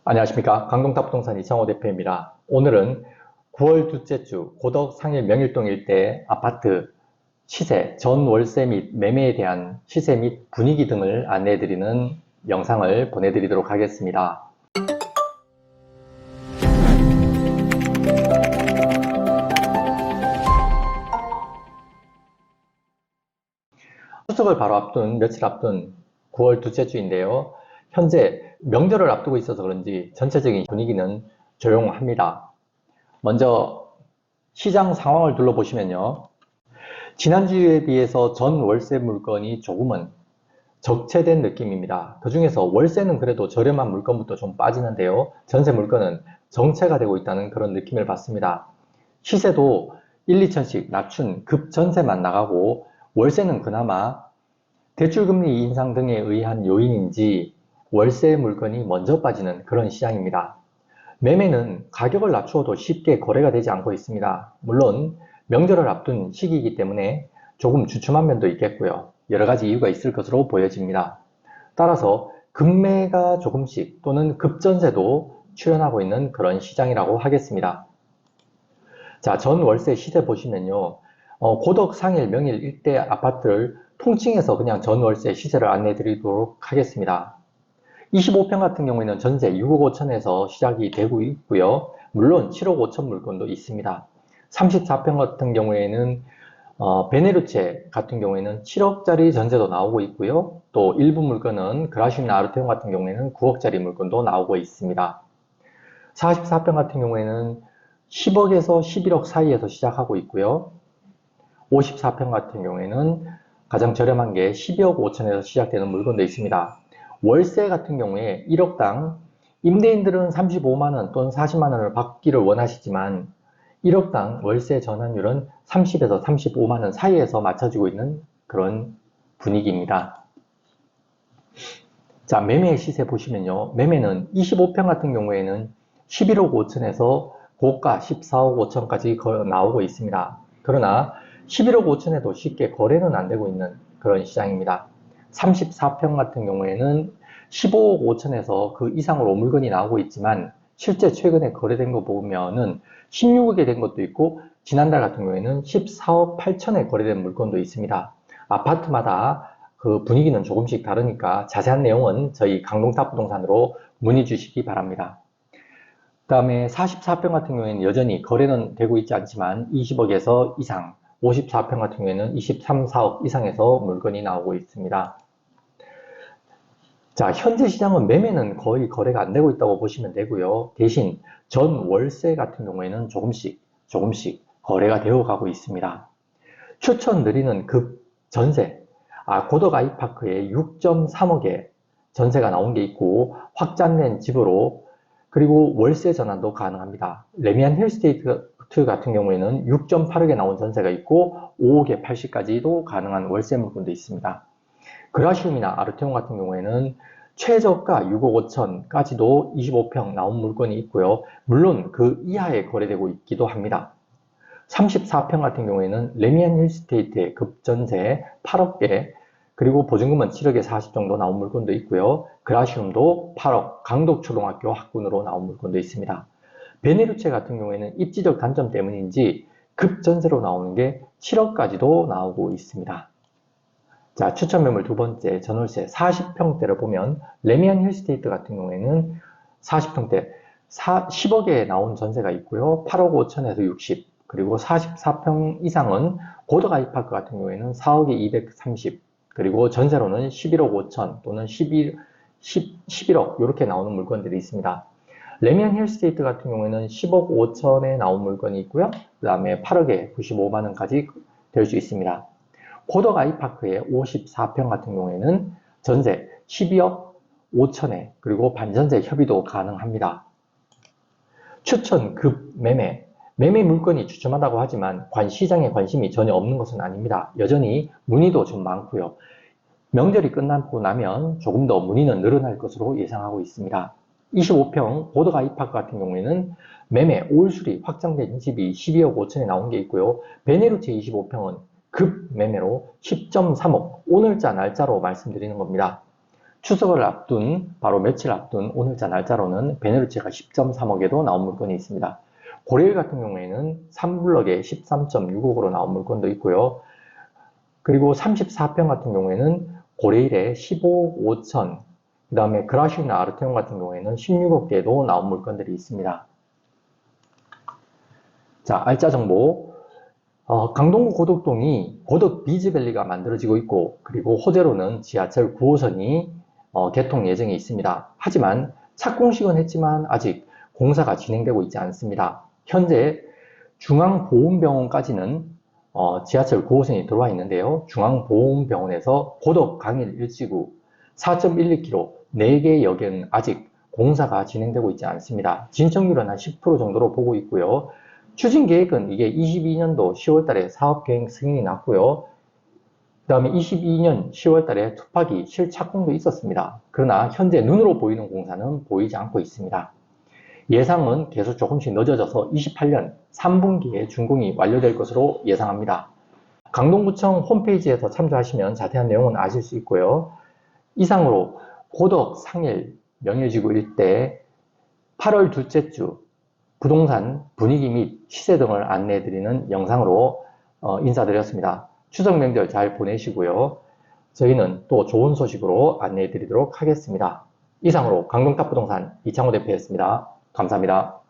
안녕하십니까. 강동탑 부동산 이창호 대표입니다. 오늘은 9월 둘째 주 고덕 상일 명일동 일대 아파트 시세, 전월세 및 매매에 대한 시세 및 분위기 등을 안내해드리는 영상을 보내드리도록 하겠습니다. 추석을 바로 앞둔 며칠 앞둔 9월 둘째 주인데요. 현재 명절을 앞두고 있어서 그런지 전체적인 분위기는 조용합니다. 먼저 시장 상황을 둘러보시면요. 지난주에 비해서 전 월세 물건이 조금은 적체된 느낌입니다. 그 중에서 월세는 그래도 저렴한 물건부터 좀 빠지는데요. 전세 물건은 정체가 되고 있다는 그런 느낌을 받습니다. 시세도 1, 2천씩 낮춘 급전세만 나가고 월세는 그나마 대출금리 인상 등에 의한 요인인지 월세 물건이 먼저 빠지는 그런 시장입니다. 매매는 가격을 낮추어도 쉽게 거래가 되지 않고 있습니다. 물론 명절을 앞둔 시기이기 때문에 조금 주춤한 면도 있겠고요. 여러 가지 이유가 있을 것으로 보여집니다. 따라서 급매가 조금씩 또는 급전세도 출현하고 있는 그런 시장이라고 하겠습니다. 자, 전 월세 시세 보시면요. 고덕, 상일, 명일 일대 아파트를 통칭해서 그냥 전 월세 시세를 안내 드리도록 하겠습니다. 25평 같은 경우에는 전세 6억 5천에서 시작이 되고 있고요. 물론 7억 5천 물건도 있습니다. 34평 같은 경우에는 베네루체 같은 경우에는 7억짜리 전세도 나오고 있고요. 또 일부 물건은 그라시나 아르테온 같은 경우에는 9억짜리 물건도 나오고 있습니다. 44평 같은 경우에는 10억에서 11억 사이에서 시작하고 있고요. 54평 같은 경우에는 가장 저렴한 게 12억 5천에서 시작되는 물건도 있습니다. 월세 같은 경우에 1억당 임대인들은 35만원 또는 40만원을 받기를 원하시지만 1억당 월세 전환율은 30에서 35만원 사이에서 맞춰지고 있는 그런 분위기입니다. 자, 매매 시세 보시면요. 매매는 25평 같은 경우에는 11억 5천에서 고가 14억 5천까지 나오고 있습니다. 그러나 11억 5천에도 쉽게 거래는 안 되고 있는 그런 시장입니다. 34평 같은 경우에는 15억 5천에서 그 이상으로 물건이 나오고 있지만 실제 최근에 거래된 거 보면은 16억에 된 것도 있고 지난달 같은 경우에는 14억 8천에 거래된 물건도 있습니다. 아파트마다 그 분위기는 조금씩 다르니까 자세한 내용은 저희 강동탑 부동산으로 문의 주시기 바랍니다. 그 다음에 44평 같은 경우에는 여전히 거래는 되고 있지 않지만 20억에서 이상, 54평 같은 경우에는 23, 4억 이상에서 물건이 나오고 있습니다. 자, 현재 시장은 매매는 거의 거래가 안 되고 있다고 보시면 되고요. 대신 전 월세 같은 경우에는 조금씩 거래가 되어 가고 있습니다. 추천드리는 급 전세, 고덕 아이파크에 6.3억에 전세가 나온 게 있고 확장된 집으로 그리고 월세 전환도 가능합니다. 레미안 힐스테이트 같은 경우에는 6.8억에 나온 전세가 있고 5억에 80까지도 가능한 월세 물건도 있습니다. 그라시움이나 아르테온 같은 경우에는 최저가 6억 5천까지도 25평 나온 물건이 있고요. 물론 그 이하에 거래되고 있기도 합니다. 34평 같은 경우에는 레미안 힐스테이트의 급전세 8억에 그리고 보증금은 7억에 40 정도 나온 물건도 있고요. 그라시움도 8억 강덕초등학교 학군으로 나온 물건도 있습니다. 베네루체 같은 경우에는 입지적 단점 때문인지 급전세로 나오는 게 7억까지도 나오고 있습니다. 자, 추천 매물 두 번째 전월세 40평대를 보면 레미안 힐스테이트 같은 경우에는 40평대 10억에 나온 전세가 있고요. 8억 5천에서 60 그리고 44평 이상은 고덕 아이파크 같은 경우에는 4억에 230 그리고 전세로는 11억 5천 또는 11억 이렇게 나오는 물건들이 있습니다. 레미안 힐스테이트 같은 경우에는 10억 5천에 나온 물건이 있고요. 그 다음에 8억에 95만원까지 될 수 있습니다. 고덕 아이파크의 54평 같은 경우에는 전세 12억 5천에 그리고 반전세 협의도 가능합니다. 추천 급 매매 물건이 주춤하다고 하지만 시장에 관심이 전혀 없는 것은 아닙니다. 여전히 문의도 좀 많고요. 명절이 끝나고 나면 조금 더 문의는 늘어날 것으로 예상하고 있습니다. 25평 고덕 아이파크 같은 경우에는 매매 올수리 확장된 집이 12억 5천에 나온 게 있고요. 베네루체 25평은 급 매매로 10.3억 오늘자 날짜로 말씀드리는 겁니다. 추석을 앞둔 바로 며칠 앞둔 오늘자 날짜로는 베네루치가 10.3억에도 나온 물건이 있습니다. 고레일 같은 경우에는 3블럭에 13.6억으로 나온 물건도 있고요. 그리고 34평 같은 경우에는 고레일에 15억 5천, 그 다음에 그라시나 아르테온 같은 경우에는 16억대도 나온 물건들이 있습니다. 자, 알짜 정보. 강동구 고덕동이 고덕 비즈밸리가 만들어지고 있고, 그리고 호재로는 지하철 9호선이 개통 예정에 있습니다. 하지만 착공식은 했지만 아직 공사가 진행되고 있지 않습니다. 현재 중앙보훈병원까지는 지하철 9호선이 들어와 있는데요. 중앙보훈병원에서 고덕 강일 일지구 4.12km 4개 역은 아직 공사가 진행되고 있지 않습니다. 진척률은 한 10% 정도로 보고 있고요. 추진 계획은 이게 22년도 10월 달에 사업계획 승인이 났고요. 그 다음에 22년 10월 달에 투팍이 실착공도 있었습니다. 그러나 현재 눈으로 보이는 공사는 보이지 않고 있습니다. 예상은 계속 조금씩 늦어져서 28년 3분기에 준공이 완료될 것으로 예상합니다. 강동구청 홈페이지에서 참조하시면 자세한 내용은 아실 수 있고요. 이상으로 고덕, 상일, 명예지구 일대 8월 둘째 주 부동산 분위기 및 시세 등을 안내해드리는 영상으로 인사드렸습니다. 추석 명절 잘 보내시고요. 저희는 또 좋은 소식으로 안내해드리도록 하겠습니다. 이상으로 강동탑 부동산 이창호 대표였습니다. 감사합니다.